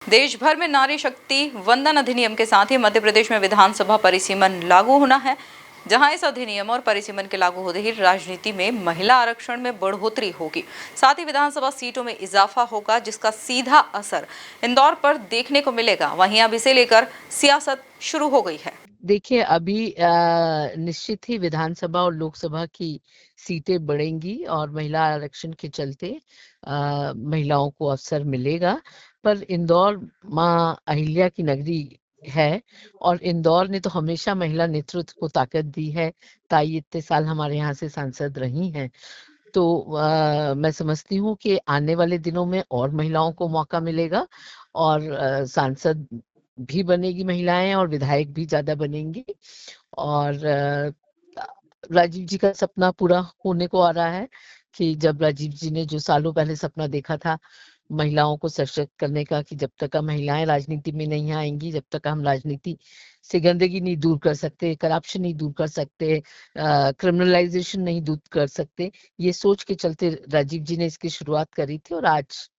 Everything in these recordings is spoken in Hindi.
देश भर में नारी शक्ति वंदन अधिनियम के साथ ही मध्य प्रदेश में विधानसभा परिसीमन लागू होना है, जहां इस अधिनियम और परिसीमन के लागू होते ही राजनीति में महिला आरक्षण में बढ़ोतरी होगी। साथ ही विधानसभा सीटों में इजाफा होगा, जिसका सीधा असर इंदौर पर देखने को मिलेगा। वहीं अब इसे लेकर सियासत शुरू हो गई है। देखिए, अभी निश्चित ही विधानसभा और लोकसभा की सीटें बढ़ेंगी और महिला आरक्षण के चलते महिलाओं को अवसर मिलेगा। पर इंदौर मां अहिल्या की नगरी है और इंदौर ने तो हमेशा महिला नेतृत्व को ताकत दी है। ताई इतने साल हमारे यहाँ से सांसद रही हैं, तो मैं समझती हूँ कि आने वाले दिनों में और महिलाओं को मौका मिलेगा और सांसद भी बनेगी महिलाएं और विधायक भी ज्यादा बनेंगी। और राजीव जी का सपना पूरा होने को आ रहा है कि जब राजीव जी ने जो सालों पहले सपना देखा था महिलाओं को सशक्त करने का, कि जब तक महिलाएं राजनीति में नहीं आएंगी, जब तक हम राजनीति से गंदगी नहीं दूर कर सकते, करप्शन नहीं दूर कर सकते, क्रिमिनलाइजेशन नहीं दूर कर सकते, ये सोच के चलते राजीव जी ने इसकी शुरुआत करी थी। और आज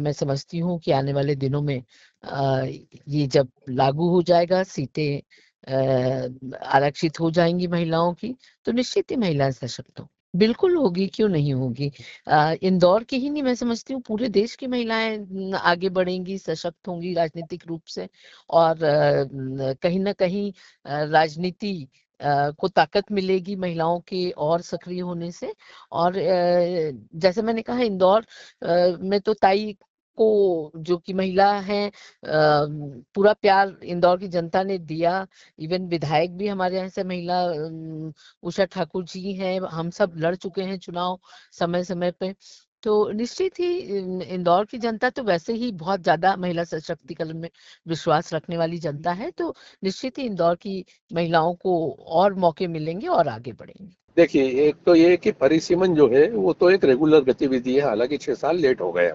मैं समझती हूँ कि आने वाले दिनों में ये जब लागू हो जाएगा, सीटें आरक्षित हो जाएंगी महिलाओं की, तो निश्चित ही महिलाएं सशक्त होंगी। बिल्कुल होगी, क्यों नहीं होगी। इंदौर की ही नहीं, मैं समझती हूँ पूरे देश की महिलाएं आगे बढ़ेंगी, सशक्त होंगी राजनीतिक रूप से। और कहीं ना कहीं राजनीति को ताकत मिलेगी महिलाओं के और सक्रिय होने से। और जैसे मैंने कहा, इंदौर में तो ताई को, जो कि महिला है, पूरा प्यार इंदौर की जनता ने दिया। इवन विधायक भी हमारे यहाँ से महिला उषा ठाकुर जी हैं। हम सब लड़ चुके हैं चुनाव समय समय पे। तो निश्चित ही इंदौर की जनता तो वैसे ही बहुत ज्यादा महिला सशक्तिकरण में विश्वास रखने वाली जनता है, तो निश्चित ही इंदौर की महिलाओं को और मौके मिलेंगे और आगे बढ़ेंगे। देखिए, एक तो ये कि परिसीमन जो है वो तो एक रेगुलर गतिविधि है। हालांकि 6 साल लेट हो गए।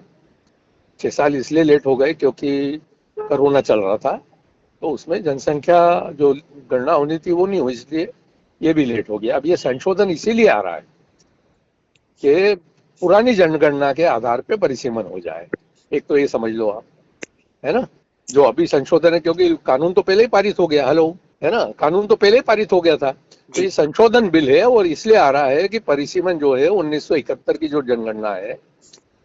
6 साल इसलिए लेट हो गए क्योंकि कोरोना चल रहा था, तो उसमें जनसंख्या जो गणना होनी थी वो नहीं हुई, इसलिए ये भी लेट हो गया। अब ये संशोधन इसीलिए आ रहा है कि पुरानी जनगणना के आधार पे परिसीमन हो जाए। एक तो ये समझ लो आप, है ना, जो अभी संशोधन है, क्योंकि कानून तो पहले ही पारित हो गया, हेलो, है ना, कानून तो पहले ही पारित हो गया था। तो ये संशोधन बिल है और इसलिए आ रहा है कि परिसीमन जो है 1971 की जो जनगणना है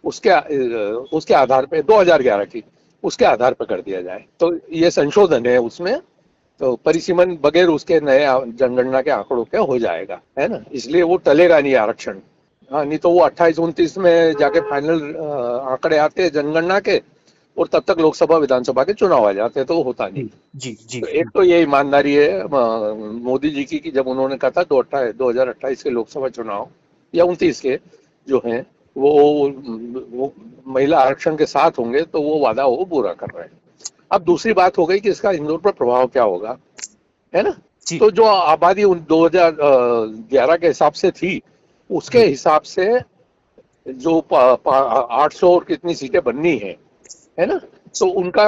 उसके आधार पे 2011 की उसके आधार पर कर दिया जाए। तो ये संशोधन है उसमें, तो परिसीमन बगैर उसके नए जनगणना के आंकड़ों के हो जाएगा, है ना, इसलिए वो टलेगा नहीं आरक्षण। हाँ, नहीं तो वो 28-29 में जाके फाइनल आंकड़े आते हैं जनगणना के, और तब तक लोकसभा विधानसभा के चुनाव आ जाते हैं, तो वो होता नहीं। जी। तो एक तो ये ईमानदारी है मोदी जी की, कि जब उन्होंने कहा था 2028 के लोकसभा चुनाव या 29 के जो हैं वो महिला आरक्षण के साथ होंगे, तो वो वादा वो पूरा कर रहे हैं। अब दूसरी बात हो गई कि इसका इंदौर पर प्रभाव क्या होगा, है ना। तो जो आबादी 2011 के हिसाब से थी, उसके हिसाब से जो 800 और कितनी सीटें बननी है ना, तो उनका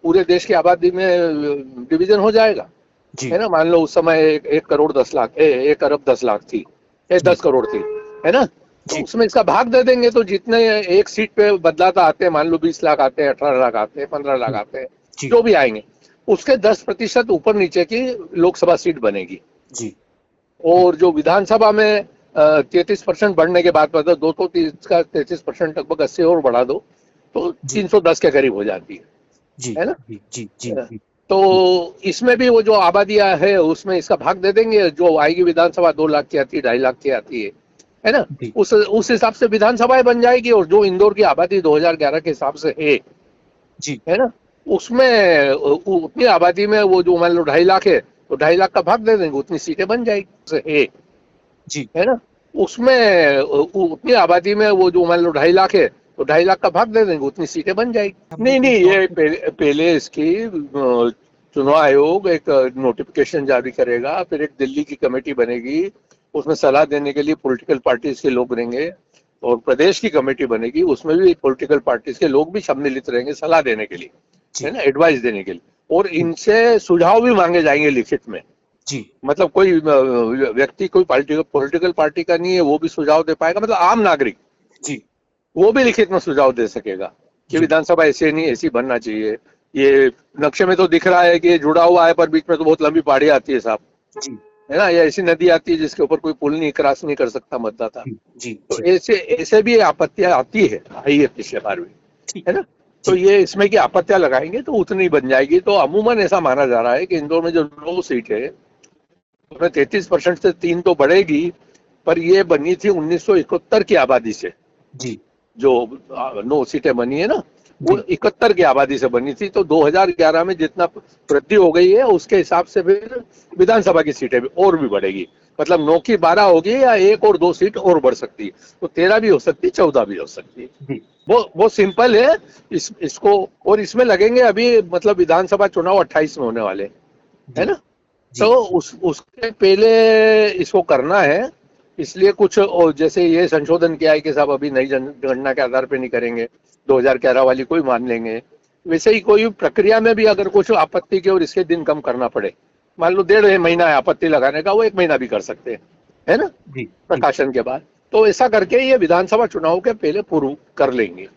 पूरे देश की आबादी में डिवीजन हो जाएगा, है ना। मान लो उस समय 1 अरब 10 लाख थी, 10 करोड़ थी, है ना, तो उसमें इसका भाग दे देंगे, तो जितने एक सीट पे बदलाता आते हैं, मान लो 20 लाख आते हैं, 18 लाख आते हैं, 15 लाख आते हैं, जो भी आएंगे, उसके 10% ऊपर नीचे की लोकसभा सीट बनेगी जी। और जो विधानसभा में 33% बढ़ने के बाद, मतलब 230 का 33% लगभग 80 और बढ़ा दो, तो 310 के करीब हो जाती है ना। जी। तो इसमें भी वो जो आबादी है उसमें इसका भाग दे देंगे। जो आएगी विधानसभा 2 लाख की आती है, 2.5 लाख की आती है ना, उस हिसाब से विधानसभाएं बन जाएगी। और जो इंदौर की आबादी 2011 के हिसाब से है ना, उसमें उतनी आबादी में वो जो मान लो 2.5 लाख है, तो 2.5 लाख का भाग दे देंगे, उतनी सीटें बन जाएगी है ना। उसमें उतनी आबादी में वो जो मान लो 2.5 लाख है, तो 2.5 लाख का भाग दे देंगे, उतनी सीटें बन जाएगी। नहीं, ये पहले इसकी चुनाव आयोग एक नोटिफिकेशन जारी करेगा, फिर एक दिल्ली की कमेटी बनेगी, उसमें सलाह देने के लिए पॉलिटिकल पार्टीज के लोग रहेंगे, और प्रदेश की कमेटी बनेगी, उसमें भी पॉलिटिकल पार्टीज के लोग भी सम्मिलित रहेंगे सलाह देने के लिए, है ना, एडवाइस देने के लिए। और इनसे सुझाव भी मांगे जाएंगे लिखित में जी। मतलब कोई व्यक्ति कोई पॉलिटिकल पार्टी का नहीं है, वो भी सुझाव दे पाएगा, मतलब आम नागरिक जी, वो भी लिखित में सुझाव दे सकेगा, कि विधानसभा ऐसे नहीं ऐसी बनना चाहिए। ये नक्शे में तो दिख रहा है कि ये जुड़ा हुआ है, पर बीच में तो बहुत लंबी पहाड़ी आती है साहब, जी है ना, या ऐसी नदी आती है जिसके ऊपर कोई पुल नहीं, क्रॉस नहीं कर सकता मतदाता। जी तो जी ऐसे ऐसे भी आपत्तियां आती है, आई है पिछले बार भी, ठीक है ना। तो जी। ये इसमें की आपत्तियां लगाएंगे तो उतनी बन जाएगी। तो अमूमन ऐसा माना जा रहा है कि इंदौर में जो 9 सीट है उसमें 33% से 3 तो बढ़ेगी, पर ये बनी थी 1971 की आबादी से। जी जो 9 सीटें बनी है ना, वो जी 71 की आबादी से बनी थी। तो 2011 में जितना वृद्धि हो गई है उसके हिसाब से फिर विधानसभा की सीटें भी और भी बढ़ेगी। मतलब 9 की 12 होगी, या 1 और 2 सीट और बढ़ सकती है। तो 13 भी हो सकती है, 14 भी हो सकती है। जी वो सिंपल है। इसको और इसमें लगेंगे अभी, मतलब विधानसभा चुनाव 28 में होने वाले, है ना। जी तो उसके पहले इसको करना है। इसलिए कुछ और जैसे ये संशोधन किया है कि साहब अभी नई जनगणना के आधार पे नहीं करेंगे, 2011 वाली कोई मान लेंगे। वैसे ही कोई प्रक्रिया में भी अगर कुछ आपत्ति के और इसके दिन कम करना पड़े, मान लो 1.5 महीना है आपत्ति लगाने का, वो 1 महीना भी कर सकते हैं, है ना, जी प्रकाशन के बाद। तो ऐसा करके ये विधानसभा चुनाव के पहले पूर्व कर लेंगे।